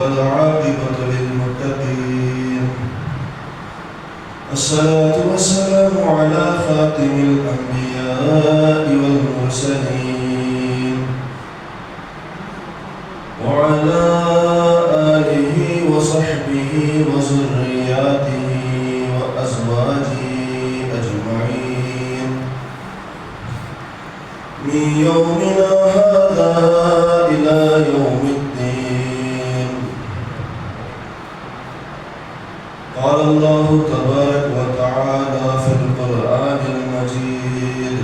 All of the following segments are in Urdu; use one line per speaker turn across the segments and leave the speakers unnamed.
والعاقبة للمتقين الصلاة والسلام على خاتم الأنبياء والمرسلين وعلى آله وصحبه وذرياته وأزواجه أجمعين من يومنا هذا إلى يوم الدين. قال الله تبارك وتعالى في القرآن المجيد: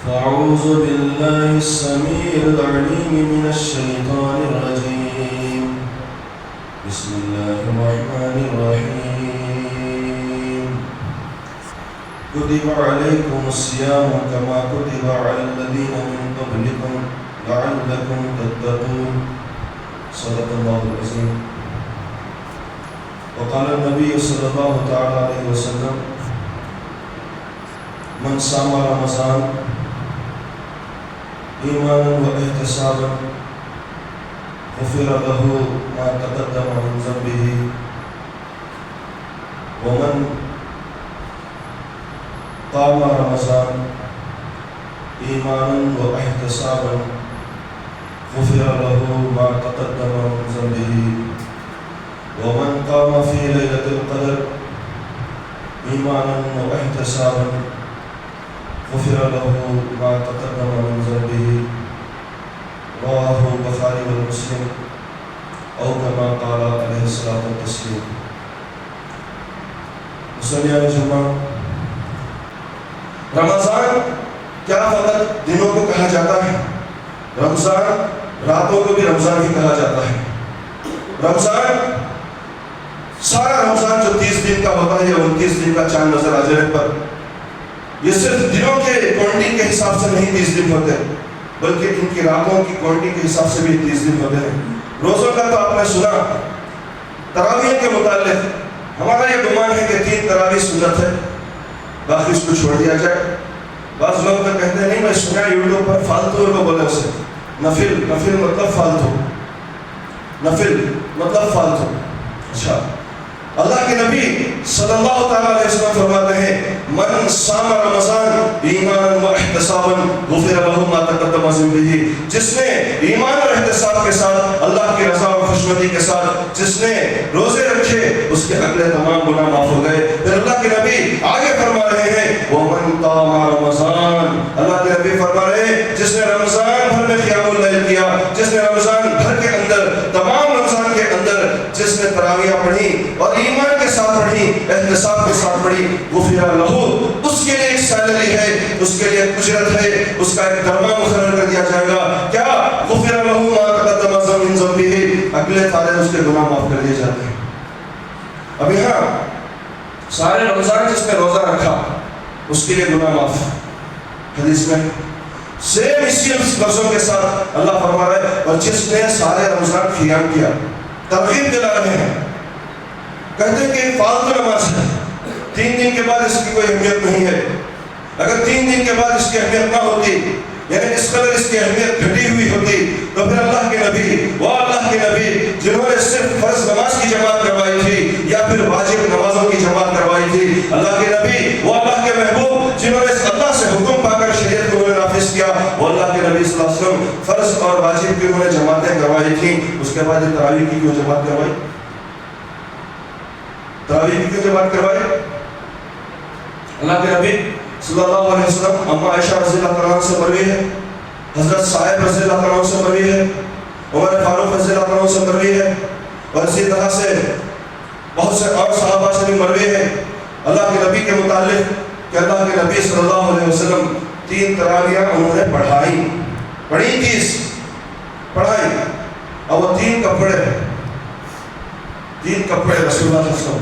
فأعوذ بالله السميع العليم من الشيطان الرجيم. بسم الله الرحمن الرحيم. كتب عليكم الصيام كما كتب على الذين من قبلكم لعلكم تتقون. صدق الله العظيم. وقال النبي صلى الله تعالى عليه وسلم: من صام رمضان ایمانا واحتسابا غفر له ما تقدم من ذنبه ومن قام رمضان ایمانا واحتسابا غفر له ما تقدم من ذنبه ومن قام في ليلة القدر ایمانا واحتسابا غفر له ما تقدم من ذنبه. رواه البخاری ومسلم او كما قال علیہ الصلوۃ والتسلیم. مسلمان جمعہ، رمضان کیا فقط دنوں کو کہا جاتا ہے؟ رمضان راتوں کو بھی رمضان ہی کہا جاتا ہے. رمضان سارا رمضان جو 30 دن کا ہوتا ہے یا 29 دن کا چاند نظر آ جانے پر، یہ صرف دنوں کے کوانٹی کے حساب سے نہیں 30 دن ہوتے، بلکہ ان کی راتوں کی کوانٹی کے حساب سے بھی 30 دن ہوتے ہیں. روزوں کا تو آپ نے سنا. تراویح کے متعلق ہمارا یہ گمان ہے کہ 3 تراویح سنت ہے، باقی اس کو چھوڑ دیا جائے. بعض لوگ تو کہتے ہیں نہیں، میں سنا یوٹیوب پر فالتو کو بولے اسے نفل مطلب فالتو، نفل مطلب فالتو. اچھا، اللہ کے نبی صلی اللہ تعالیٰ علیہ وسلم فرماتے ہیں: من صام رمضان ایمانا واحتسابا غفر له ما تقدم من ذنبه. جس نے ایمان اور احتساب کے ساتھ، اللہ کی رضا اور خوشنودی کے ساتھ جس نے روزے رکھے، اس کے اگلے تمام گناہ معاف ہو گئے. پھر اللہ کے نبی آگے فرما رہے ہیں: ومن قام رمضان. اللہ کے نبی فرما رہے ہیں جس نے رمضان بھر میں قیام اللیل کیا، جس نے رمضان بھر کے اندر، تمام رمضان کے اندر جس نے تراویح پڑھی اور ایمان کے ساتھ پڑھی، احتساب کے ساتھ پڑھی، غفر لہ، اس کے لیے ایک سیلری ہے، اس کے لیے اجرت ہے، اس کا ایک درما مقرر کر دیا جائے گا. کیا؟ غفر لہ ما تقدم من ذنبہ، اگلے سارے اس کے گناہ معاف کر دیے جاتے ہیں. اب یہاں سارے رمضان جس نے روزہ رکھا اس کے لیے گناہ معاف. حدیث میں سیم اسی لفظوں کے ساتھ اللہ فرما رہا ہے: اور جس نے سارے رمضان قیام کیا. ترغیب دلا رہے ہیں، کہتے ہیں کہ فالتو نماز ہے، 3 دن کے بعد اس کی کوئی اہمیت نہیں ہے. اگر 3 دن کے بعد اس کی اہمیت نہ ہوتی، یعنی اس قدر اس کی اہمیت گھٹی ہوئی ہوتی، تو پھر اللہ کے نبی، وہ اللہ کے نبی جنہوں نے صرف فرض نماز کی جماعت کروائی تھی یا پھر واجب نمازوں کی جماعت کروائی تھی، اللہ کے نبی، وہ اللہ کے محبوب جنہوں نے اللہ سے حکم پا کر شریعت کو انہوں نے نافذ کیا، وہ اللہ کے نبی صلی اللہ علیہ وسلم فرض اور واجب کی انہوں نے جماعتیں کروائی تھیں. اس کے بعد تراویح کی کیوں جماعت کروائی؟ تراویح کی کیوں جماعت کروائی؟ اللہ کے نبی صلی اللہ علیہ وسلم اما عائشہ رضی اللہ عنہا سے مروی ہے، حضرت صاحب رضی اللہ عنہ سے مروی ہے، عمر فاروق رضی اللہ عنہ سے مروی ہے، اور اسی طرح سے بہت سے اور صحابہ سے بھی مروی ہے اللہ کے نبی کے متعلق کہ اللہ کے نبی صلی اللہ علیہ وسلم 3 تراویح انہوں نے پڑھی 30 پڑھائی. اور وہ 3 کپڑے رسول اللہ صلی اللہ علیہ وسلم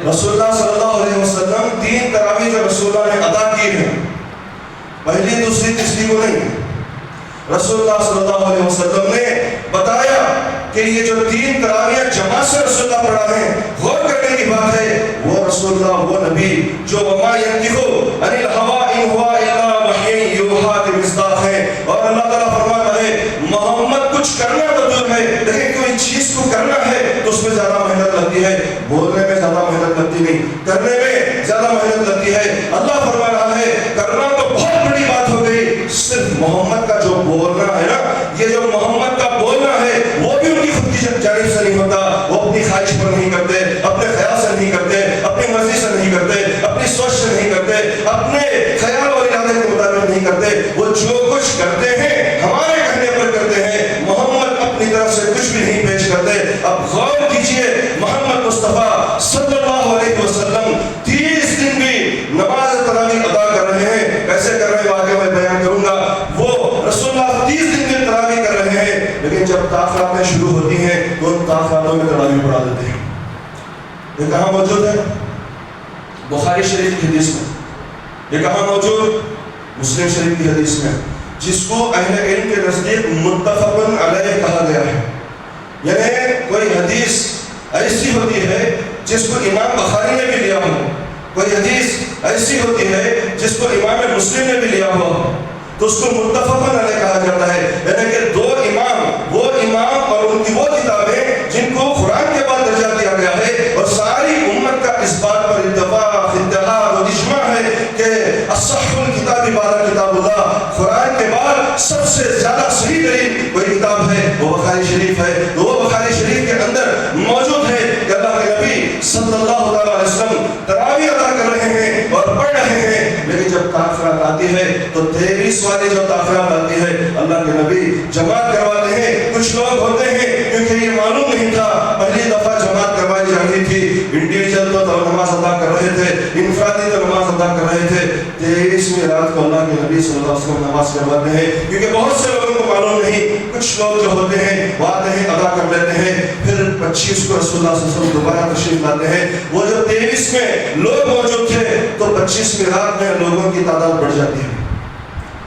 رسول اللہ صلی اللہ علیہ وسلم 3 تراویح جو رسول اللہ نے ادا کی ہیں، پہلی، دوسری، تیسری کو نہیں. رسول اللہ صلی اللہ علیہ وسلم نے بتایا کہ یہ جو 3 تراویح جماعت سے رسول اللہ پڑھا ہے، غور کرنے کی بات ہے. وہ رسول اللہ، وہ نبی جو وما ينطق عن الهوى ان هو الا وحی یوحى کے مصداق ہے. اور اللہ تعالیٰ فرماتا ہے کچھ کرنا تو دور ہے، لیکن کوئی چیز کو کرنا ہے تو اس میں زیادہ محنت لگتی ہے، بولنے میں زیادہ محنت لگتی نہیں، کرنے میں زیادہ محنت لگتی ہے۔ اللہ فرما رہا ہے کرنا تو بہت بڑی بات ہو گئی، صرف محمد کا جو بولنا ہے نا، یہ جو محمد کا بولنا ہے وہ بھی ان کی خود کی جانب سے نہیں ہوتا، وہ اپنی خواہش پر نہیں کرتے، اپنے خیال سے نہیں کرتے، اپنی مرضی سے نہیں کرتے، اپنی سوچ سے نہیں کرتے، اپنے خیال اور ارادے کے مطابق نہیں کرتے، وہ جو کچھ کرتے ہیں ہمارے کہنے پر کرتے ہیں، محمد اپنی طرف سے کچھ بھی نہیں پیش کرتے۔ اب غور کیجئے محمد مصطفیٰ صلی اللہ علیہ وسلم 30 دن بھی نماز تراویح ادا کر رہے ہیں، کیسے کر رہے ہیں واقعہ میں بیان کروں گا۔ وہ رسول اللہ 30 دن میں تراویح کر رہے ہیں، لیکن جب تاخیراتیں شروع ہوتی ہیں تو ان تاخیراتوں میں تراویح پڑھا دیتے ہیں۔ یہ کہاں موجود ہے؟ بخاری شریف کی حدیث میں۔ یہ کہاں موجود؟ مسلم شریف کی حدیث میں، جس کو اہل علم کے نزدیک متفق علیہ کہا گیا ہے۔ یعنی کوئی حدیث ایسی ہوتی ہے جس کو امام بخاری نے بھی لیا ہو، کوئی حدیث ایسی ہوتی ہے جس کو امام مسلم نے بھی لیا ہو، تو اس کو متفق علیہ کہا جاتا ہے۔ یعنی کہ دو امام، وہ امام اور ان کی وہ کتابیں جن کو قرآن کے بعد درجہ دیا گیا ہے، اور ساری امت کا اس بات پر اتفاق، اتحاد اور اجماع ہے کہ اصح الکتاب بعد کتاب اللہ، قرآن کے بعد سب سے زیادہ صحیح ترین کوئی کتاب ہے وہ بخاری شریف ہے۔ تو وہ بخاری شریف کے اندر موجود ہے کہ اللہ کے نبی صلی اللہ علیہ وسلم تراویح ادا کر رہے ہیں اور پڑھ رہے ہیں، لیکن جب تاخیرات آتی ہے تو 23 والی جو تاخیرات آتی ہے اللہ کے نبی جماعت کرواتے ہیں۔ کچھ لوگ ہوتے ہیں کیونکہ یہ معلوم نہیں تھا، پہلی دفعہ جماعت کروائی جا رہی تھی، انڈیویجل تو نماز ادا کر رہے تھے، انفرادی تو نماز ادا کر رہے تھے، 23ویں رات کو اللہ کے نبی صلی اللہ علیہ وسلم نماز کرواتے ہیں، کیونکہ بہت سے لوگوں کو معلوم نہیں۔ کچھ لوگ جو ہوتے ہیں وہ آتے ہیں ادا کر لیتے ہیں، پھر 25 کو رسول اللہ صلی اللہ علیہ وسلم دوبارہ تشریف لاتے ہیں۔ وہ جو 23 میں لوگ موجود تھے تو 25ویں رات میں لوگوں کی تعداد بڑھ جاتی ہے،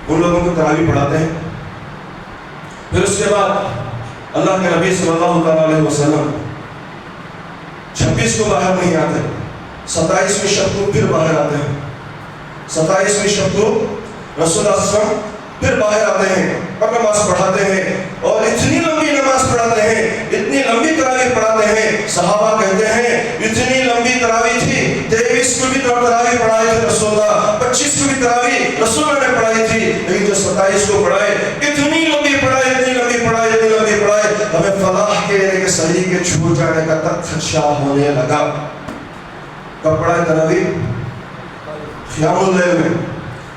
ان لوگوں کو تراویح پڑھاتے ہیں۔ پھر اس کے بعد اللہ کے نبی صلی اللہ علیہ وسلم 26 کو باہر نہیں آتے، 27ویں شب کو پھر باہر آتے ہیں، 27ویں شب کو رسول اللہ صلی اللہ علیہ وسلم پھر باہر آتے ہیں اور نماز پڑھاتے ہیں، اور اتنی لمبی نماز پڑھاتے ہیں، اتنی لمبی تراویح پڑھاتے ہیں، صحابہ کہتے ہیں اتنی لمبی تراویح تھی، 23 کو بھی تراویح پڑھائی تھی رسول اللہ، 25 کو بھی تراویح رسول اللہ نے پڑھائی تھی، لیکن جو 27 کو پڑھائے اتنی لمبی پڑھائی، اتنی لمبی پڑھائی، اتنی لمبی پڑھائی، ہمیں فلاح کے صحیح کے چھوٹ جانے کا تک خدشہ ہونے لگا۔ کب پڑھائے تراویح؟ قیام اللیل میں،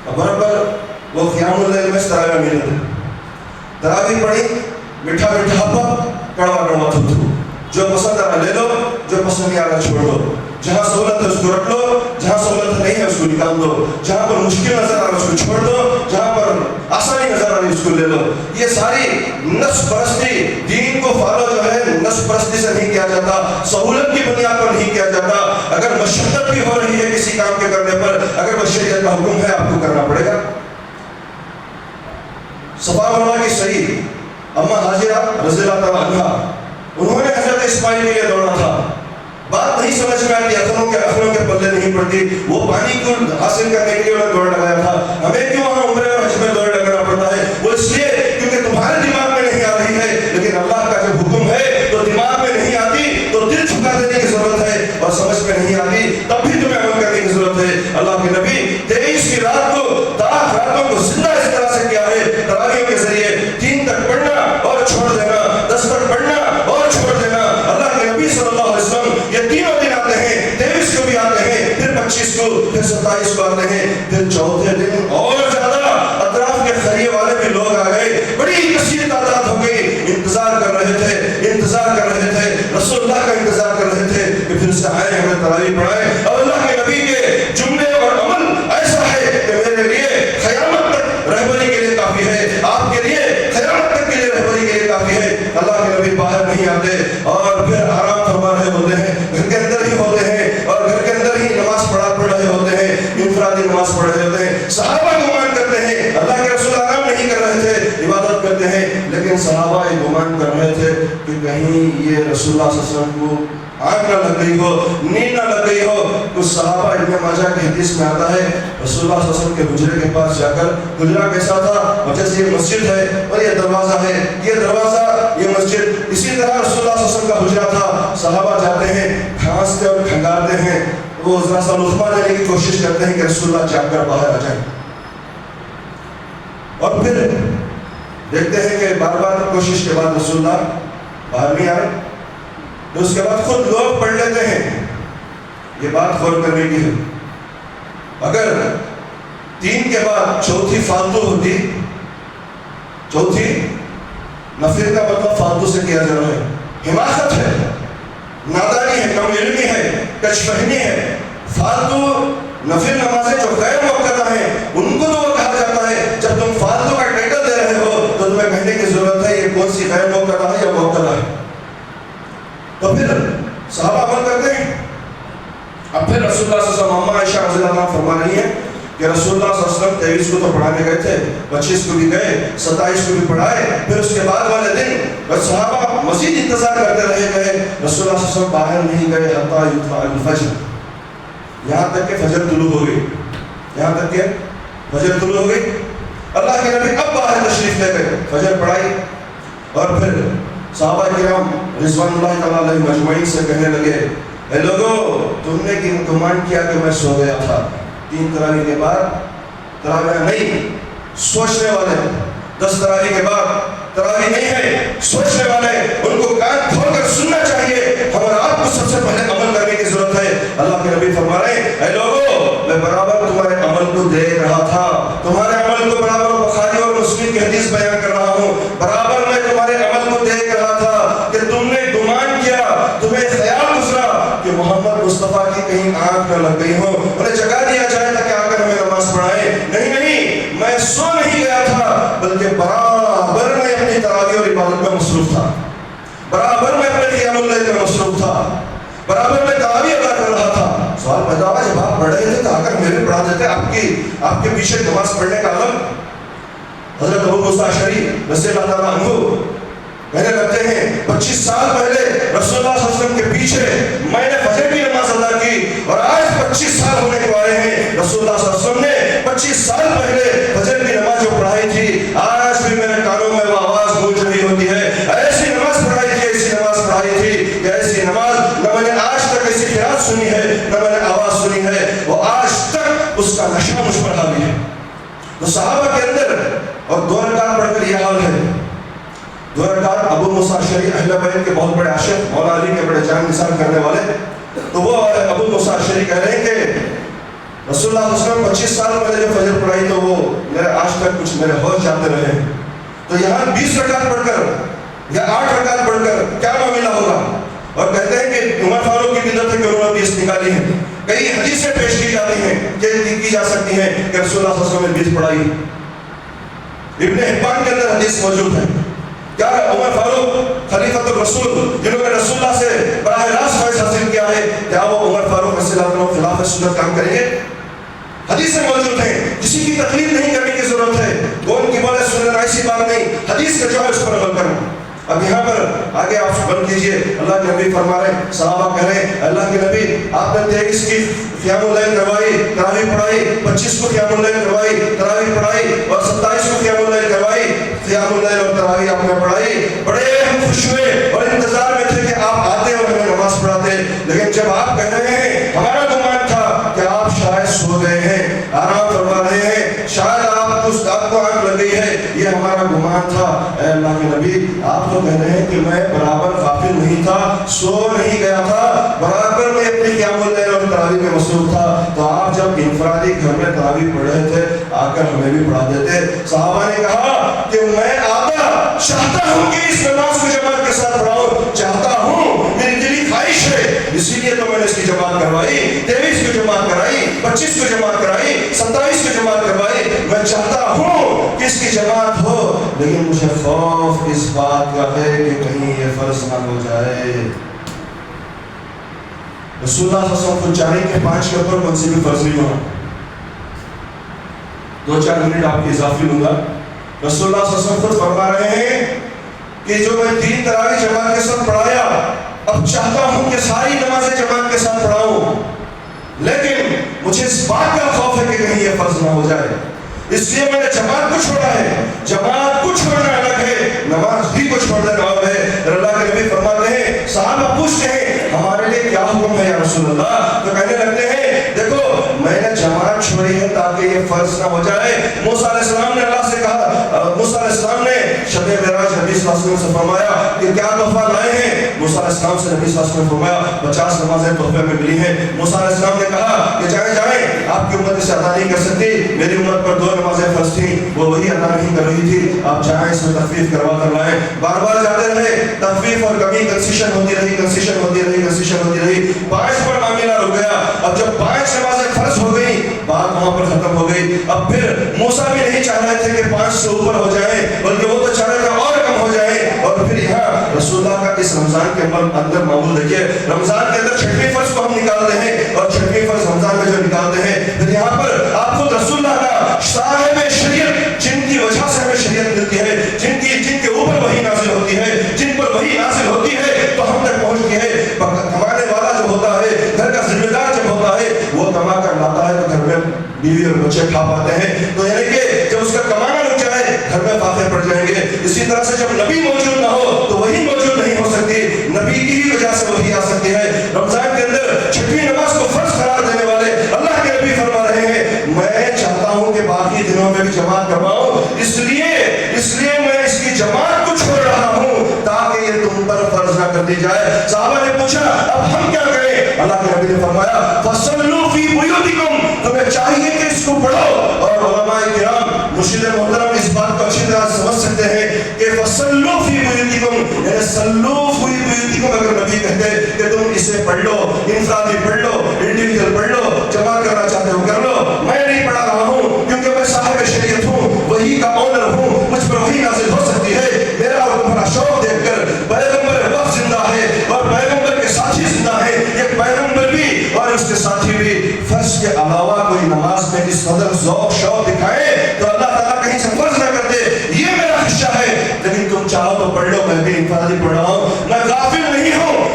برابر وہ قیام اللیل میں تراویح ملے تھے۔ تراویح پڑھی، میٹھا میٹھا ہپا، کڑوا کڑوا تھو، جو پسند آ رہا لے لو، جو پسند نہیں آ رہا چھوڑ دو، جہاں سہولت ہے اس کو رکھ لو، جہاں سہولت نہیں ہے اس کو نکال دو، جہاں پر مشکل نظر آ رہا اس کو چھوڑ دو، جہاں پر آسانی نظر آ رہی اس کو لے لو۔ یہ ساری نفس پرستی، دین کو فالو جو ہے نفس پرستی سے نہیں کیا جاتا، سہولت کی بنیاد پر نہیں کیا جاتا۔ اگر مشقت بھی ہو رہی ہے کسی کام کے کرنے پر، اگر وہ شریعت کا حکم ہے آپ کو کرنا پڑے گا۔ صفا مروا کی صحیح اما حاجرہ رضی اللہ تعالیٰ عنہ، انہوں نے حضرت اسماعیل کے لیے دوڑنا تھا، بات نہیں سمجھ میں آتی، اخروں کے پلے نہیں پڑتی، وہ پانی کو حاصل کرنے کے لیے انہوں نے دوڑ لگایا تھا۔ ہمیں کیوں وہاں عمرے اور حج میں دوڑ لگانا پڑتا ہے؟ وہ اس لیے کیونکہ تمہارے دماغ میں نہیں آ رہی ہے، لیکن اللہ کا جب حکم ہے تو دماغ میں نہیں آتی تو دل جھکا دینے کی ضرورت ہے، اور سمجھ میں نہیں آتی تب بھی تمہیں عمل کرنے کی ضرورت ہے۔ اللہ کے نبی 23 کی رات کو راتوں کو زندہ اس طرح سے کیا ہے، تراویح کے ذریعے 3 تک پڑھنا اور چھوڑ دینا، 10 تک پڑھنا اور چھوڑ دینا۔ اللہ کے نبی صلی اللہ علیہ وسلم یہ تینوں دن آتے ہیں، 23 کو بھی آتے ہیں، پھر 25 کو، پھر 27 کو آتے ہیں، پھر چوتھے دن اور زیادہ اطراف کے خریے والے بھی لوگ آ گئے، بڑی کثیر تعداد ہو گئی، انتظار کر رہے تھے رسول اللہ کا انتظار کر رہے تھے کہ پھر سے آئے ہمیں تراویح پڑھائے۔ اور اللہ کے نبی کے جملے اور عمل ایسا ہے کہ میرے لیے قیامت تک رہبری کے لیے کافی ہے، آپ کے لیے قیامت تک کے لیے رہبری کے لیے کافی ہے۔ اللہ کے نبی باہر نہیں آتے اور پھر آرام فرما رہے ہوتے ہیں، گھر کے اندر ہی ہوتے ہیں، اور گھر کے اندر ہی نماز پڑھ رہے ہوتے ہیں، انفرادی نماز پڑھ رہے ہوتے ہیں۔ صحابہ گمان کرتے ہیں اللہ کے رسول آرام نہیں کر رہے تھے، عبادت کرتے ہیں، لیکن صحابہ یہ گمان کر رہے تھے کہ کہیں یہ رسول اللہ صلی اللہ علیہ وسلم کو آنکھ نہ لگ گئی ہو، نیند نہ لگ گئی ہو۔ کچھ صحابہ ابن ماجہ کی حدیث میں آتا ہے رسول اللہ صلی اللہ علیہ وسلم کے حجرے کے پاس جا کر، حجرہ کیسا تھا؟ جیسے یہ مسجد ہے اور یہ دروازہ ہے، یہ دروازہ وہ ذرا سا لطفہ لینے کی کوشش کرتے ہیں کہ رسول اللہ جاگ کر باہر آ جائیں، اور پھر دیکھتے ہیں کہ بار بار کوشش کے بعد رسول اللہ باہر نہیں آئے، تو اس کے بعد خود لوگ پڑھ لیتے ہیں۔ یہ بات غور کرنے کی ہے، اگر 3 کے بعد چوتھی فالتو ہوتی، چوتھی نفل کا مطلب فالتو سے کیا جا رہا ہے، حماقت ہے، نادانی ہے، کم علمی ہے، کچھ فہمی ہے۔ فالتو نفل نمازیں جو غیر موقعہ ہیں ان کو تو وہ کہا جاتا ہے، جب تم فالتو کا ٹائٹل دے رہے ہو تو تمہیں کہنے کی ضرورت ہے یہ کون سی غیر موقعہ ہے یا موقعہ ہے۔ تو پھر صحابہ عمل کرتے ہیں۔ اب پھر رسول اللہ صلی اللہ علیہ وسلم، اماں عائشہ رضی اللہ عنہا فرما رہی ہیں کہ رسول اللہ صلی اللہ علیہ وسلم 23 کو تو پڑھانے گئے تھے، 25 کو بھی گئے، 27 کو بھی پڑھائے، پھر اس کے بعد والے دن بس صحابہ مزید انتظار کرتے رہے گئے، رسول اللہ صلی اللہ علیہ وسلم باہر نہیں گئے حتی یطلع الفجر، یہاں تک کہ فجر طلوع ہو گئی، یہاں تک کہ فجر طلوع ہو گئی۔ اللہ کے نبی اب باہر تشریف لے گئے، فجر پڑھائی، اور پھر صحابہ کرام رضوان اللہ تعالیٰ علیہ مجمعین سے کہنے لگے، اے لوگوں تم نے گمان کیا کہ میں سو گیا تھا، 3 تراویح کے بعد تراویح نہیں، سوچنے والے 10 تراویح کے بعد تراویح نہیں ہے، سوچنے والے ان کو کان کھول کر سننا چاہیے، ہم اور آپ کو سب سے پہلے عمل کرنے کی ضرورت ہے۔ اللہ کے نبی فرما رہے ہیں، اے لوگوں میں برابر تمہارے عمل کو دیکھ رہا تھا، تمہارے عمل کو برابر بخاری اور مسلم کی حدیث بیان کر رہا ہوں، برابر میں تمہارے عمل کو دیکھ رہا تھا کہ تم نے گمان کیا، تمہیں خیال گزرا کہ محمد مصطفیٰ کی کہیں آنکھ نہ لگ گئی ہو، انہیں جگہ دیا جائے تاکہ آ کر ہمیں نماز پڑھائے۔ نہیں، میں سو نہیں گیا تھا، بلکہ برابر میں اپنی تراویح اور عبادت میں مصروف تھا، برابر میں اپنے قیام اللیل میں مصروف تھا، برابر میں تراویح ادا کر رہا تھا۔ سوال پیدا ہوا جب آپ پڑھ رہے تھے تو آ کر ہمیں بھی پڑھا دیتے، آپ کے پیچھے نماز پڑھنے کا عمل۔ حضرت ابو موسیٰ اشعری رضی اللہ تعالیٰ عنہ کہنے لگتے ہیں 25 سال پہلے رسول اللہ صلی اللہ علیہ وسلم کے پیچھے میں نے فجر کی نماز ادا کی، اور آج 25 سال ہونے کو آئے ہیں، رسول اللہ صلی اللہ علیہ وسلم نے 25 سال پہلے فجر کی نماز جو پڑھائی تھی آج بھی میرے کانوں میں وہ آواز گونج رہی ہوتی ہے، ایسی نماز پڑھائی تھی، ایسی نماز پڑھائی تھی کہ ایسی نماز نہ میں نے آج تک ایسی قرات سنی ہے، نہ میں نے آواز سنی ہے، وہ آج تک اس کا نشہ مجھ پر حاوی ہے۔ تو صحابہ کے اندر اور 2 رکعت پڑھ کر یہ حال ہے، 2 رکعت ابو موسیٰ اشعری اہل بیت کے بہت بڑے عاشق، مولا علی کے بڑے جان نثار کرنے والے، تو وہ ابو موسیٰ اشعری کہہ رہے ہیں کہ رسول اللہ صلی اللہ علیہ وسلم 25 سال پہلے جو فجر پڑھائی تو وہ میرے آج تک کچھ میرے ہوش جاتے رہے، تو یہاں 20 رکعت پڑھ کر یا 8 رکعت پڑھ کر کیا معاملہ ہوگا؟ اور کہتے ہیں کہ عمر فاروق کی بدعت ہے کہ انہوں نے 20 نکالی ہیں، کئی حدیثیں پیش کی جاتی ہیں کہ کی جا سکتی ہیں کہ رسول اللہ صلی اللہ علیہ وسلم نے 20 پڑھائی۔ ابن حبان کے اندر حدیث موجود ہے، کیا عمر فاروق خلیفۃ الرسول جنہوں نے رسول اللہ سے براہ راست فیض حاصل کیا ہے، کیا وہ عمر فاروق رضی اللہ عنہ خلاف سنت کام کریں گے؟ حدیثیں موجود ہیں، کسی کی تقلید نہیں کرنے کی ضرورت ہے، وہ ان کی بولے سننا ایسی بات نہیں، حدیث کا جو ہے اس پر عمل کرنا۔ اب یہاں پر آگے آپ بند کیجئے، اللہ کے نبی فرما رہے ہیں، صحابہ کہہ رہے ہیں اللہ کے نبی آپ نے 23 کی قیام اللیل کروائی، تراویح پڑھائی، 25 کو قیام اللیل کروائی، تراویح پڑھائی، اور 27 کو قیام اللیل کروائی، قیام اللیل اور تراویح آپ نے پڑھائی، بڑے ہم خوش ہوئے اور انتظار میں تھے کہ آپ آتے اور ہمیں نماز پڑھاتے، لیکن جب آپ کہہ رہے ہیں ہمارا گمان تھا کہ آپ شاید سو گئے ہیں، آرام فرما رہے ہیں، شاید آپ کو آنکھ لگ گئی ہے، یہ ہمارا گمان تھا۔ اے اللہ کے نبی آپ تو کہہ رہے ہیں کہ میں برابر غافل نہیں تھا، سو نہیں گیا تھا، برابر میں اپنی قیام اللیل اور تراویح میں مصروف تھا، تو آپ جب انفرادی گھر میں تراویح پڑھ رہے تھے آ کر ہمیں بھی پڑھا دیتے۔ صحابہ نے کہا کہ میں آتا چاہتا ہوں کہ اس نماز کو جماعت کے ساتھ پڑھاؤں، چاہتا ہوں، میری دلی خواہش ہے، اسی لیے تو میں نے اس کی جماعت کروائی، 23 کو جماعت کرائی، 25 کو جماعت کرائی، 27 کو جماعت کروائی، میں چاہتا ہوں کہ اس کی جماعت ہو، لیکن مجھے خوف اس بات کا ہے کہ کہیں یہ فرض نہ ہو جائے۔ رسول اللہ صلی اللہ علیہ وسلم کو چاہیے کہ 5 کے اوپر منصبی فرض نہیں ہونا۔ 2-4 منٹ آپ کی اضافی لوں گا۔ رسول اللہ صلی اللہ علیہ وسلم خود فرما رہے ہیں کہ جو میں 3 تراویح جماعت کے ساتھ پڑھایا، اب چاہتا ہوں کہ ساری نمازیں جماعت کے ساتھ پڑھاؤں، لیکن مجھے اس بات کا خوف ہے کہ کہیں یہ فرض نہ ہو جائے، اس لیے میں نے جماعت کو چھوڑا ہے۔ جماعت کو چھوڑنا الگ ہے، نماز بھی کو چھوڑ دینا الگ ہے۔ اللہ کے نبی فرماتے ہیں، صحابہ پوچھتے ہیں ہمارے لیے کیا حکم ہے یا رسول اللہ، تو کہنے لگتے ہیں فرض نہ ہو جائے. موسیٰ علیہ السلام نے اللہ سے کہا, موسیٰ علیہ السلام نے شب معراج نبی صلی اللہ علیہ وسلم سے فرمایا کہ کیا تحفہ لائے ہیں؟ موسیٰ علیہ السلام سے نبی صلی اللہ علیہ وسلم نے فرمایا 50 نمازیں تحفے میں ملی ہیں. موسیٰ علیہ السلام نے کہا کہ جائیں آپ کی امت اسے ادا نہیں کر سکتی, میری امت پر 2 نمازیں فرض تھیں, وہ وہی ادا نہیں کر رہی تھی, آپ جائیں اس میں تخفیف کروا کر لائیں. بار بار جاتے رہے, تخفیف اور کمی کنسیشن ہوتی رہی, 5 پر معاملہ رک گیا. اب جب 5 نمازیں فرض ہو گئی, بات وہاں پر ختم ہو گئی. اب پھر موسیٰ بھی نہیں چاہ رہے تھے کہ 5 سے اوپر ہو جائیں, بلکہ وہ تو چاہ رہے تھے اور کم ہو جائیں. اور پھر یہاں رسول اللہ کا اس رمضان کے اندر معمول دیکھیے, رمضان کے اندر 6ویں فرض کو ہم نکالتے ہیں, اور 6ویں فرض رمضان میں جو نکالتے ہیں, پھر یہاں پر آپ خود رسول اللہ کا صاحب شریعت, جن کی وجہ سے ہمیں شریعت ملتی ہے, جن کے اوپر وحی نازل ہوتی ہے, جن پر وحی نازل ہوتی ہے تو ہم تک پہنچتی ہے. کمانے والا جو ہوتا ہے, گھر کا ذمہ دار جب ہوتا ہے, وہ کما کر لاتا ہے تو گھر میں بیوی اور بچے کھا پاتے ہیں. تو یعنی کہ جب اس کا کمانا رک جائے, گھر میں فاقے پڑ جائیں گے. اسی طرح سے جب نبی موجود نہ ہو تو وہی موجود نہیں ہو سکتی, نبی کی ہی وجہ سے وہی آ سکتی ہے. رمضان کے اندر 6ویں نماز کو فرض قرار دینے والے اللہ کے نبی فرما رہے ہیں, میں چاہتا ہوں کہ باقی دنوں میں بھی جماعت کرواؤں, اس لیے میں اس کی جماعت کو چھوڑ رہا ہوں تاکہ یہ تم پر فرض نہ کر دی جائے. صحابہ نے پوچھا اب ہم کیا کریں؟ اللہ کے نبی نے فرمایا فصلوا فی بیوتکم, تمہیں چاہیے کہ اس کو پڑھو. اور علماء کرام مرشد محترم اس بات کو اچھی طرح سمجھ سکتے ہیں کہ فصلوا فی بیوتکم یعنی صلوا فی بیوتکم, اگر نبی کہتے کہ تم اسے پڑھ لو, انفرادی پڑھ لو, انڈیویجول پڑھ لو, جماعت کرنا چاہتے ہو کر لو, میں نہیں پڑھا رہا ہوں کیونکہ میں صاحب شریعت ہوں, وہی کا اونر ہوں, مجھ پر وہی نازل ہو سکتی ہے. میرا اور تمہارا شوق دیکھ کر پیغمبر وقت زندہ ہے اور پیغمبر کے ساتھی زندہ ہے, ایک پیغمبر بھی اور اس کے ساتھی بھی فرض کے علاوہ کوئی نماز میں اس قدر ذوق شوق دکھائے تو اللہ تعالیٰ کہیں سے فرض نہ کر دے, یہ میرا خدشہ ہے. لیکن تم چاہو تو پڑھ لو, میں بھی انفرادی پڑھ رہا ہوں, میں غافل نہیں ہوں,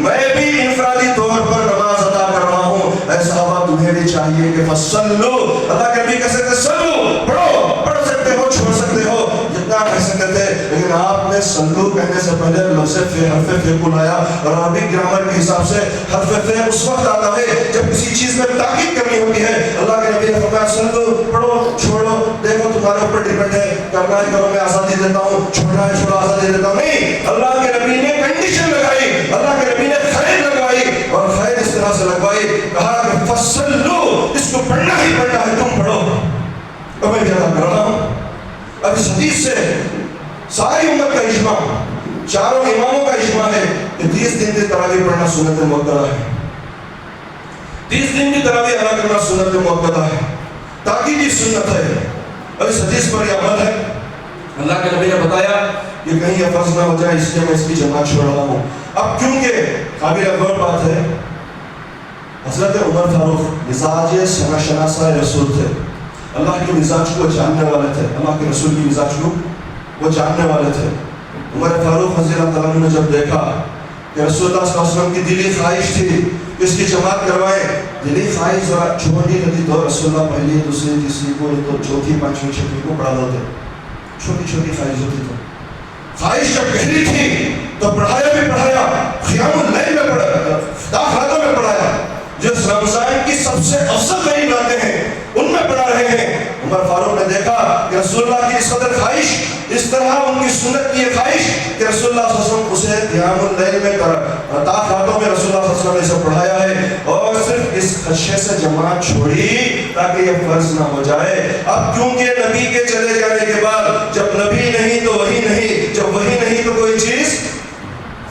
میں بھی انفرادی طور پر نماز ادا کر رہا ہوں. اے صحابہ تمہیں بھی چاہیے کہ فصلو, اللہ کے نبی کہہ سکتے سلو, پڑھ سکتے ہو, چھوڑ سکتے ہو, جتنا کہہ سکتے تھے, لیکن آپ نے سلو کہنے سے پہلے لفظ حرف فے کو لایا. اور عربی گرامر کے حساب سے حرف فے اس وقت آتا ہے جب کسی چیز میں تاکید کرنی ہوتی ہے. اللہ کے نبی نے فرمایا سلو, پڑھو, چھوڑو, دیکھو تمہارے اوپر ڈیپینڈ ہے, کرنا ہے کرو, میں آزادی دیتا ہوں, چھوڑنا ہے چھوڑو, آزادی دیتا ہوں. نہیں, اللہ کے نبی نے کنڈیشن لگائی, اللہ کے نبی نے خیر لگوائی, اور خیر اس طرح سے لگوائی, کہا کہ فصلو, اس کو پڑھنا ہی پڑھنا ہے, تم پڑھو. اور میں کیا کر رہا ہوں, اب اس حدیث سے ساری امت کا اجماع, چاروں اماموں کا اجماع ہے کہ 30 دن کی تراویح پڑھنا سنت مؤکدہ ہے. 30 دن کی تراویح ادا کرنا سنت مؤکدہ ہے, تاکیدی سنت ہے. اور اس حدیث پر یہ عمل ہے, اللہ کے نبی نے بتایا کہ کہیں یہ فرض نہ ہو جائے, اس لیے میں اس کی جماعت چھوڑ رہا ہوں. اب کیونکہ قابل غور بات ہے, حضرت عمر فاروق مزاج شناسہ رسول تھے, اللہ کے مزاج کو جاننے والے تھے, اللہ کے رسول کی مزاج کو وہ جاننے والے تھے. عمر فاروق رضی اللہ تعالیٰ نے جب دیکھا کہ رسول اللہ صلی اللہ علیہ وسلم کی دلی خواہش تھی کہ اس کی جماعت کروائیں, دلی خواہش ذرا چھوٹی ہوتی تو رسول اللہ پہلی, دوسری, تیسری کو, تو چوتھی, پانچویں, چھٹویں کو پڑھا دیتے. چھوٹی چھوٹی خواہش ہوتی تو خواہش جب گہری تھی تو پڑھایا بھی پڑھایا, قیام اللیل میں پڑھایا, داخلاتوں میں پڑھایا, جس رمضان کی سب سے افضل ترین راتیں ہیں ان میں پڑھا رہے ہیں. عمر فاروق نے دیکھا کہ رسول اللہ کی اس قدر خواہش, اس طرح ان کی سنت کی خواہش کہ رسول اللہ صلی اللہ علیہ وسلم اسے قیام اللیل میں راتوں میں رسول اللہ صلی اللہ علیہ وسلم نے اسے پڑھایا ہے, اور صرف اس خدشے سے جماعت چھوڑی تاکہ یہ فرض نہ ہو جائے. اب کیونکہ نبی کے چلے جانے کے بعد جب نبی نہیں تو وہی نہیں, جب وہی نہیں تو کوئی چیز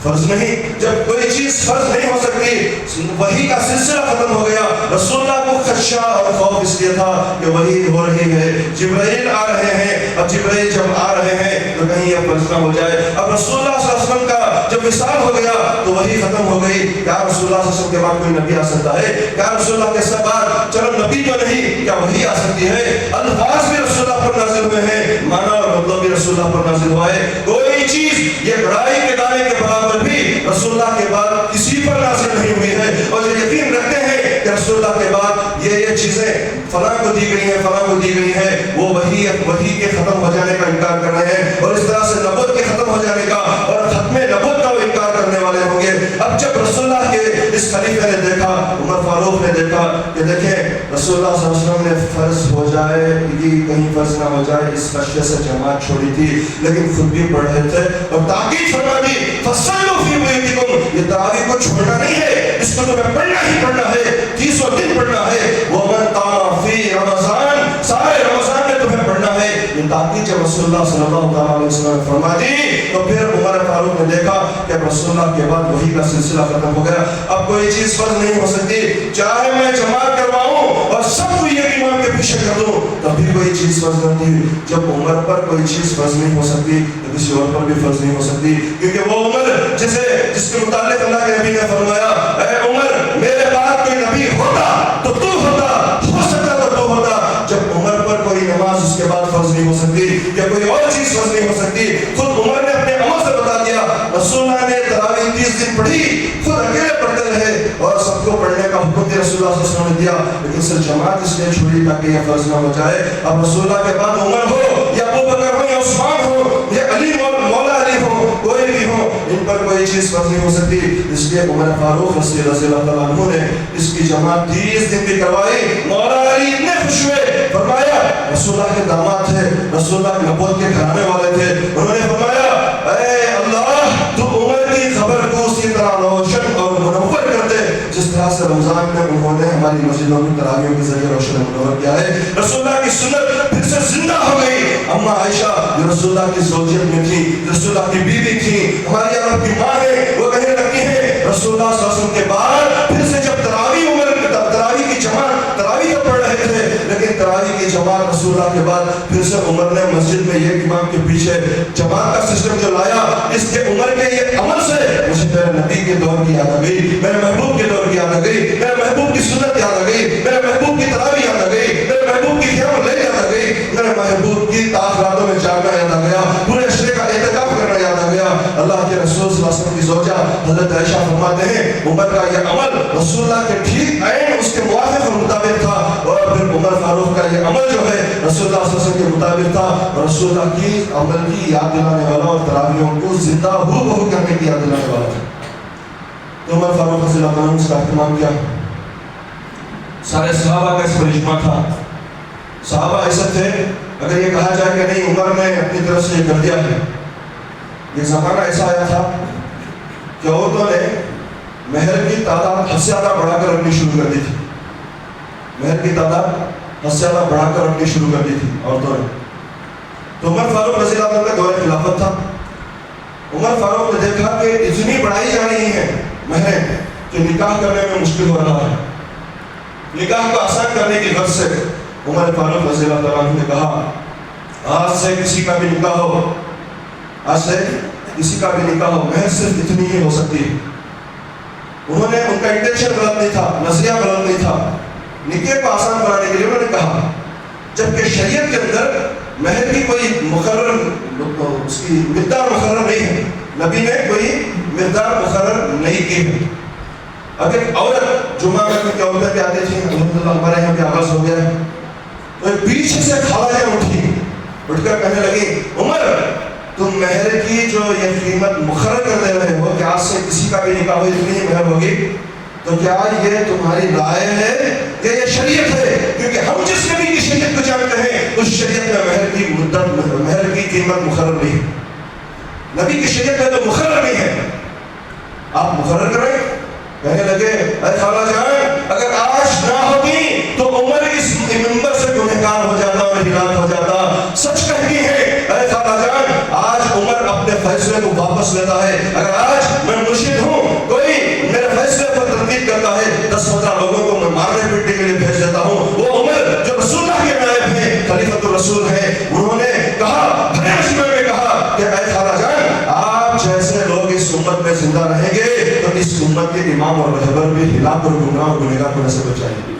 فرض نہیں, جب کوئی چیز فرض نہیں ہو سکتی, وحی کا سلسلہ ختم ہو گیا. رسول اللہ کو خدشہ اور خوف اس لیے تھا کہ وحی ہو رہی ہے, جبرائیل آ رہے ہیں, اب جبرائیل جب آ رہے ہیں تو کہیں یہ فرض نہ ہو جائے. اب رسول اللہ صلی اللہ علیہ وسلم کا جب وصال ہو گیا تو وحی ختم ہو گئی. کیا رسول اللہ صلی اللہ علیہ وسلم کے بعد کوئی نبی آ سکتا ہے؟ کیا رسول اللہ کے بعد چلو نبی تو نہیں, کیا وحی آ سکتی ہے؟ الفاظ بھی رسول اللہ پر نازل ہوئے ہیں, معنی اور مطلب بھی رسول اللہ پر نازل ہوا ہے. کوئی چیز یہ کڑائی کے دانے کے برابر بھی رسول اللہ کے بعد کسی پر نازل نہیں ہوئی ہے. اور جو یقین رکھتے ہیں کہ رسول اللہ کے بعد یہ چیزیں فلاں کو دی گئی ہیں, فلاں کو دی گئی ہیں, وہ وحی کے ختم ہو جانے کا انکار کر رہے ہیں, اور اس طرح سے نبوت کے ختم ہو جانے کا اور ختم نبوت کا وہ انکار کرنے والے ہوں گے. اب جب رسول اللہ کے اس خلیفے نے دیکھا, عمر فاروق نے دیکھا کہ دیکھیں رسول اللہ صلی اللہ علیہ وسلم نے فرض ہو جائے کہیں فرض نہ ہو جائے اس خشیت سے جماعت چھوڑی تھی، لیکن خود بھی پڑھ رہے تھے اور تاکید فرما دی فصلوا فی بیوتکم، یہ تراویح کو چھوڑنا نہیں ہے، اس کو تمہیں پڑھنا ہی پڑھنا ہے، 30 دن پڑھنا ہے، ومن قام فی رمضان، سارے رمضان میں تمہیں پڑھنا ہے۔ یہ تاکید جب رسول اللہ صلی اللہ علیہ وسلم نے فرما دی تو پھر عمر فاروق نے دیکھا کہ رسول اللہ کے بعد وحی کا سلسلہ ختم ہو گیا، اب کوئی چیز فرض نہیں ہو سکتی، چاہے میں جماعت کرواؤں اور سب کو یہ امام کے پیچھے کر دوں تب بھی کوئی چیز فرض نہیں ہوتی۔ جب عمر پر کوئی چیز فرض نہیں ہو سکتی تو کسی اور پر بھی فرض نہیں ہو سکتی، کیونکہ وہ عمر جس کے متعلق اللہ کے نبی نے فرمایا اے عمر میرے بعد کوئی نبی ہوتا تو تو ہوتا، ہو سکتا تو تو ہوتا۔ جب عمر پر کوئی نماز اس کے بعد فرض نہیں ہو سکتی یا کوئی اور چیز فرض نہیں ہو سکتی، خود عمر نے اپنے عمل سے بتا دیا۔ رسول اللہ نے تراویح 30 دن پڑھی، خود اکیلے پڑھتے رہے اور سب کو پڑھنے کا حکم بھی رسول اللہ صلی اللہ علیہ وسلم نے دیا، لیکن صرف جماعت اس لیے چھوڑی تاکہ یہ فرض نہ ہو جائے۔ اب رسول اللہ کے بعد عمر ہو یا ابو بکر ہو یا عثمان ہو یا علی مولا علی ہو، کوئی بھی ہو، ان پر کوئی چیز فرض نہیں ہو سکتی۔ اس لیے عمر فاروق رضی اللہ تعالیٰ عنہ نے اس کی جماعت 30 دن بھی کروائی۔ مولا علی اتنے خوش ہوئے، فرمایا رسول اللہ کے داماد تھے، رسول اللہ کے نبوت کے گھرانے والے تھے، انہوں نے فرمایا اے اللہ تو عمر کی خبر کو اسی طرح روشن اور منور کر دے جس طرح سے رمضان میں انہوں نے ہماری مسجدوں میں تراویحوں کے ذریعے روشن منور کیا ہے۔ رسول اللہ کی سنت پھر سے زندہ ہو گئی۔ اما عائشہ جو رسول اللہ کی زوجیت میں تھی، رسول اللہ کی بیوی تھی، ہماری عرب کی ماں ہے، وہ کہنے لگتی ہے رسول اللہ صلی اللہ علیہ وسلم کے بعد پھر سے جب تراویح کی جماعت تراویح پڑھ رہے تھے، لیکن تراویح کی جماعت رسول اللہ کے بعد پھر سے عمر نے مسجد میں ایک امام کے پیچھے جماعت کا سسٹم جو لایا، اس کے عمر کے یہ عمل سے مجھے میرے نبی کے دور کی یاد آ گئی، میرے محبوب کے دور کی یاد آ گئی، میرے محبوب کی سنت یاد آ گئی، میرے محبوب کی تراویح یاد آ گئی، میرے محبوب کی قیام اللیل یاد آ گئی، میرے محبوب کی راتوں میں جاگنا یاد آ گیا، پورے عشرے کا اعتکاف کرنا یاد آ گیا۔ اللہ کے رسول صلی اللہ علیہ وسلم کی زوجہ حضرت عائشہ فرماتے ہیں عمر کا یہ عمل رسول اللہ کے ٹھیک عین اس کے موافق اور مطابق تھا، اور پھر عمر فاروق کا یہ عمل جو ہے رسول اللہ صلی اللہ علیہ وسلم کے مطابق تھا، اور رسول اللہ کی عمل کی یاد دلانے والا اور تراویحوں کو زندہ ہو بہو کرنے کی یاد دلانے والا تھا۔ تو عمر فاروق رضی اللہ عنہ اس کا اہتمام کیا، سارے صحابہ کا اس پر اجماع تھا، صحابہ ایسے تھے اگر یہ کہا جائے کہ نہیں عمر نے اپنی طرف سے یہ کر دیا ہے، یہ زمانہ ایسا آیا تھا کہ عورتوں نے مہر کی تعداد حد سے زیادہ بڑھا کر رکھنی شروع کر دی تھی، مہر کی تعداد حد سے زیادہ بڑھا کر رکھنی شروع کر دی تھی عورتوں نے۔ تو عمر فاروق رضی اللہ عنہ کا دور خلافت تھا، عمر فاروق نے دیکھا کہ اتنی بڑھائی جا رہی ہیں مہریں کہ نکاح کرنے میں مشکل ہو رہا ہے، نکاح کو آسان کرنے کی غرض سے عمر فاروق رضی اللہ تعالیٰ عنہ نے کہا آج سے کسی کا بھی نکاح ہو، آج سے کسی کا بھی نکاح ہو، مہر صرف اتنی ہی ہو سکتی ہے۔ انہوں نے ان کا انٹینشن غلط نہیں تھا، نظریہ غلط نہیں تھا، نکاح کو آسان بنانے کے لیے انہوں نے کہا، جبکہ شریعت کے اندر مہر کی کوئی مقرر اس کی مقدار مقرر نہیں ہے، نبی نے کوئی مقدار مقرر نہیں کی ہے۔ اب ایک عورت جمعہ میں کیونکہ عورتیں بھی آتی تھیں، الحمدللہ ہمارے یہاں بھی آغاز ہو گیا ہے، تو ایک پیچھے سے خالہ اٹھی، اٹھ کر کہنے لگی عمر تم مہر کی جو یہ قیمت مقرر کر دے رہے ہو کہ آج سے کسی کا بھی نکاح ہو اتنی ہی مہر ہوگی، تو کیا یہ تمہاری رائے ہے یا یہ شریعت ہے؟ کیونکہ ہم جس نبی کی شریعت کو جانتے ہیں اس شریعت میں مہر کی مدت مہر کی قیمت مقرر نہیں ہے، نبی کی شریعت میں تو مقرر نہیں ہے، آپ مقرر کریں۔ کہنے لگے اے خالہ جان اگر آج نہ ہوتی تو عمر اس منبر سے گنہگار ہو جاتا اور ہلاک ہو جاتا، سچ کہتی ہے اے خالہ جان آج عمر اپنے فیصلے کو واپس لیتا ہے، اگر آج میں مرشد ہوں کوئی میرے فیصلے پر تنقید کرتا ہے 10-15 لوگوں کو میں مارنے پیٹنے کے لیے بھیج دیتا ہوں، وہ عمر جو رسول اللہ کے نائب ہیں خلیفۃ الرسول ہیں، انہوں نے کہا بھرے مجمع میں کہا کہ اے خالہ جان آپ جیسے لوگ اس امت میں زندہ رہیں گے تو اس امت کے امام اور رہبر بھی ہلاک اور گمراہ اور گنہگار ہونے سے بچائیں گے۔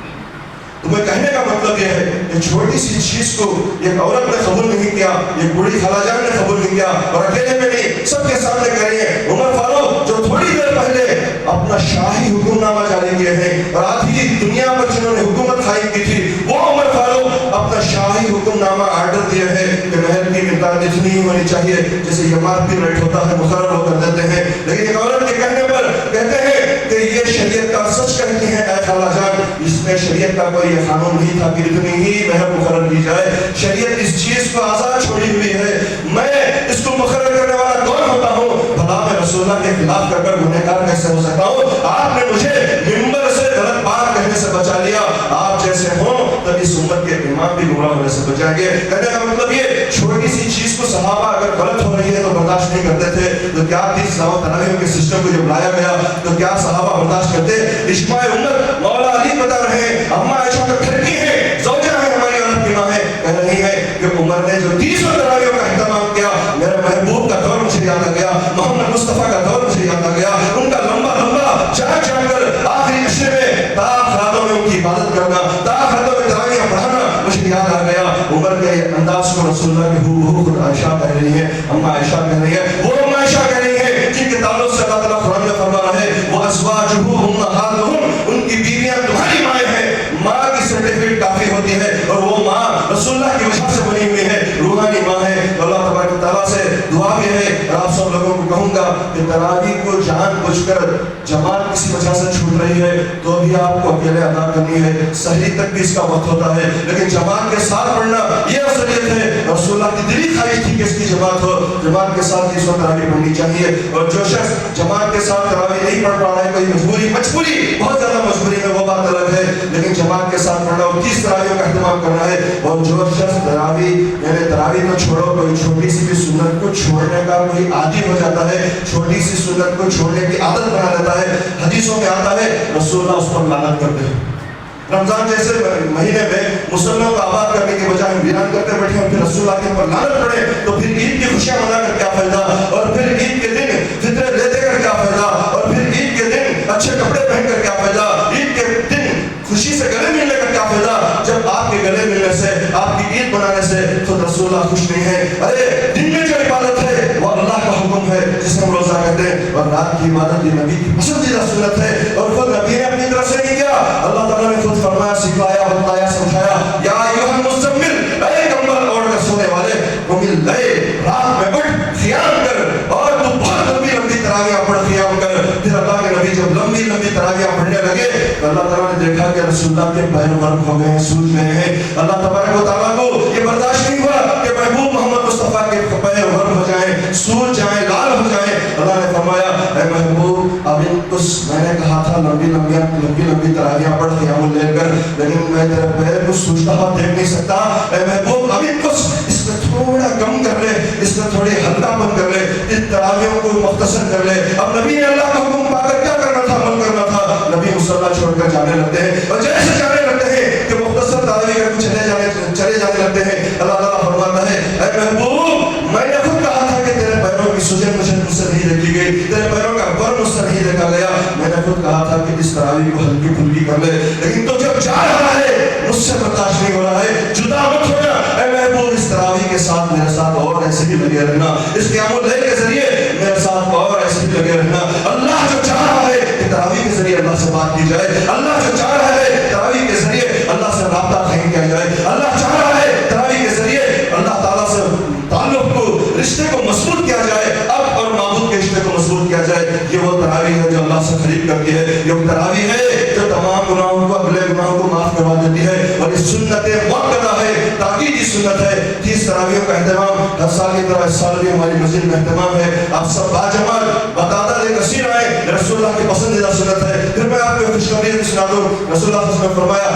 تمہیں کہنے کا مطلب یہ ہے کہ چھوٹی سی چیز کو ایک عورت نے قبول نہیں کیا، ایک بوڑھی خالہ جان نے قبول نہیں کیا، اور اکیلے میں نہیں سب کے سامنے کہہ رہی ہیں عمر فاروق جو تھوڑی دیر پہلے اپنا شاہی حکم نامہ جاری کیے ہیں اور آدھی دنیا پر جنہوں نے حکومت قائم کی تھی وہ عمر فاروق اپنا شاہی حکم نامہ آرڈر دیے ہیں کہ مہر کی مقدار اتنی ہی ہونی چاہیے جیسے یہ مارپی ریٹ ہوتا ہے مقرر ہو کر دیتے ہیں، لیکن ایک عورت کے کہنے پر کہتے ہیں کہ یہ شریعت کا سچ کہتی ہیں اے خالہ جان اس میں میں شریعت کا کوئی قانون نہیں تھا کہ اتنی ہی مہر مقرر کی جائے. شریعت اس چیز کو آزاد چھوڑی ہوئی ہے. میں اس کو مقرر کرنے والا کون ہوتا ہوں؟ بھلا میں رسول اللہ کے خلاف کر کر گنہگار کیسے ہو سکتا ہوں؟ آپ نے مجھے منبر سے غلط بات کہنے سے بچا لیا. آپ جیسے ہوں تب اس امت کے امام بھی گمراہ ہونے سے بچائیں گے. کہنے کا مطلب یہ چھوٹی سی چیز کو صحابہ اگر غلط ہو رہی ہے تو برداشت نہیں کرتے تھے. تو کیا 30 دعوت تراویح کے سسٹم کو جب لایا گیا تو کیا صحابہ برداشت کرتے؟ اجماع امت مولا علی بتا رہے ہیں, اما عائشہ کا گھر کی ہے, زوجہ ہے, ہماری عورت کی ماں ہے, کہہ رہی ہے کہ عمر نے جو 30 تراویح کا اہتمام کیا, میرے محبوب کا دور مجھے یاد آ گیا, محمد مصطفیٰ کا دور مجھے یاد آ گیا, ان کا لمبا لمبا جاگ جاگ کر آخری عشرے میں تاخ راتوں میں ان کی عبادت کرنا, تاخ راتوں میں تراویح پڑھانا مجھے یاد آ گیا. عمر کے انداز کو رسول اللہ کے ہو خود عائشہ کہہ رہی ہے, اما عائشہ کہہ رہی ہے, وہ اما عائشہ کہہ رہی ہے جن کے تعلق سے اللہ تعالیٰ قرآن میں فرما رہا ہے وہ ازواجہ امہاتہم, ان کی بیویاں تمہاری مائیں ہیں. ماں کی سرٹیفکیٹ کافی ہوتی ہے اور وہ ماں رسول اللہ کی وجہ سے بنی ہوئی ہے, روحانی ماں ہے. اللہ تبارک تعالیٰ سے دعا بھی ہے اور آپ سب لوگوں کو کہوں گا کہ تراویح کو جان بوجھ کر جماعت کسی وجہ سے چھوٹ رہی ہے تو بھی آپ کو اکیلے ادا کرنی ہے. سحری تک بھی اس کا وقت ہوتا ہے لیکن جماعت کے ساتھ پڑھنا یہ افضلیت ہے. رسول اللہ کی دلی خواہش تھی کہ اس کی جماعت ہو, جماعت کے ساتھ اس وقت تراویح پڑھنی چاہیے. اور جو شخص جماعت کے ساتھ تراویح نہیں پڑھ پا رہا ہے, کوئی مجبوری بہت زیادہ مجبوری ہے, وہ بات الگ ہے, لیکن جماعت کے ساتھ پڑھنا اور 30 تراویح کا اہتمام کرنا ہے. اور جو شخص تراویح یعنی تراویح کو چھوڑو, کوئی چھوٹی سی بھی سنت کو چھوڑنے کا کوئی عادی ہو جاتا ہے, چھوٹی سی سنت کو چھوڑنے کی عادت بنا لیتا ہے, حدیثوں میں آتا ہے رسول اللہ اس پر لعنت کرتے ہیں. رمضان جیسے مہینے میں مسلمانوں کو آباد کرنے کے بجائے ہم ویران کرتے بیٹھے اور پھر رسول اللہ کے اوپر لعنت پڑے تو پھر عید کی خوشیاں منا کر کیا فائدہ, اور پھر عید کے دن فطرے لیتے کر کیا فائدہ, اور پھر عید کے دن اچھے کپڑے پہن کر کیا فائدہ, عید کے دن خوشی سے گلے ملنے کا کیا فائدہ, جب آپ کے گلے ملنے سے, آپ کی عید منانے سے خود رسول اللہ خوش نہیں ہے. ارے دن میں جو عبادت ہے وہ اللہ کا حکم ہے جسے ہم روزہ کہتے ہیں, اور رات کی عبادت یہ نبی کی پسندیدہ سنت ہے اور خود نبی نے اپنی طرف سے نہیں کیا. اللہ تعالیٰ نے خود فرمایا, سکھلایا, بتایا, سمجھایا, یا ایھا المزمل, اے کمبل اوڑھ کر سونے والے, قم اللیل, رات میں اٹھ قیام کر اور تو بہت لمبی لمبی تراویح پڑھ قیام کر. پھر اللہ کے نبی جب لمبی لمبی تراویح پڑھنے لگے تو اللہ تعالیٰ نے دیکھا کہ رسول اللہ کے پیر ورم ہو گئے ہیں, سوج گئے ہیں. اللہ تبارک و تعالیٰ کو یہ برداشت نہیں ہوا کہ محبوب محمد مصطفیٰ کے پیر ورم ہو جائیں, سوج جائیں, لال ہو جائیں. اللہ نے فرمایا اے محبوب اب میں نے کہا تھا لمبی لمبی تراویح پڑھ قیام اللیل کر, لیکن میں تیرے پیر کو سوجتا ہوا دیکھ نہیں سکتا. اے محبوب ابھی اس میں تھوڑا کم کر لے, اس میں تھوڑی ہلکا پن کر لے, ان تراویحوں کو مختصر کر لے. اب نبی نے اللہ کا حکم پا کر کیا کرنا تھا, عمل کرنا تھا. نبی مصلی چھوڑ کر جانے لگتے ہیں, اور جیسے جانے لگتے ہیں کہ مختصر تراویح کر کے چلے جانے لگتے ہیں, اللہ تعالیٰ فرماتا ہے اے محبوب میں نے خود کہا تھا کہ تیرے پیروں کی سجن مجھ سے نہیں دیکھی گئی, تیرے پیروں کا ورم مجھ سے نہیں دیکھا گیا. میں نے خود کہا تھا کہ اس تراویح کو ہلکی پھلکی کر لے, لیکن تو جب جا رہا ہے مجھ سے برداشت نہیں ہو رہا ہے. جدا مت ہونا اے محبوب, اس تراویح کے ساتھ میرے ساتھ اور ایسے ہی لگے رہنا, اس قیام اللیل کے ذریعے میرے ساتھ اور ایسے ہی لگے رہنا. اللہ جو چاہ رہا ہے کہ تراویح کے ذریعے اللہ سے بات کی جائے, اللہ جو چاہ رہا ہے تراویح کے ذریعے اللہ سے رابطہ قائم کیا جائے, اللہ چاہ رہا ہے تراویح کے ذریعے اللہ تعالیٰ سے تعلق کو, رشتے کو مضبوط کیا جائے, اب اور معبود کے رشتے کو مضبوط کیا جائے. یہ وہ تراویح ہے جو اللہ سے قریب کرتی ہے, یہ وہ تراویح ہے جو تمام گناہوں کو, اگلے گناہوں کو معاف کروا دیتی ہے, اور یہ سنت مؤکدہ ہے, تاکیدی سنت ہے. 30 تراویح کا اہتمام ہر سال کی طرح اس سال بھی ہماری مسجد میں اہتمام ہے. آپ سب باجمال بتعداد کثیر آئے, رسول اللہ کی پسندیدہ سنت ہے. پھر میں آپ کو خوشخبری سنا دوں, رسول اللہ نے فرمایا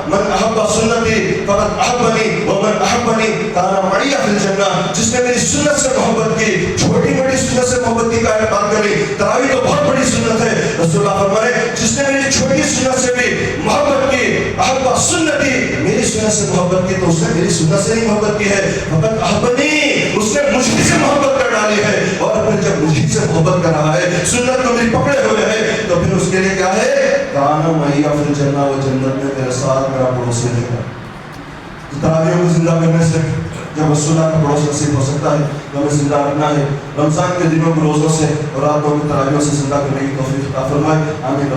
من احب سنتی فقد احبنی ومن احبنی کان معی فی الجنہ. جس نے میری سنت سے محبت کی, چھوٹی بڑی سنت سے محبت کی کا بات کری, تراویح تو بہت بڑی سنت ہے. رسول اللہ فرمائے جس نے میری چھوٹی سنت سے بھی محبت کی, احب سنتی, میری سنت سے محبت کی, تو اس نے میری سنت سے نہیں محبت کی ہے. فقد احبنی, اس نے مجھ سے محبت کر ڈالی ہے, اور پھر جب مجھ سے محبت کر رہا ہے, سنت کو میری پکڑے ہوئے ہے, تو پھر اس کے لیے کیا ہے, کان معی فی الجنہ, وہ جنت میں میرے ساتھ میرا پڑوسی رہے گا. تراویح کو زندہ کرنے سے جب رسول اللہ کا پڑوس نصیب ہو سکتا ہے تو ہمیں زندہ رکھنا ہے. رمضان کے دنوں کو روزوں سے اور راتوں کی تراویحوں سے زندہ کرنے کی توفیق عطا فرمائے. آمین.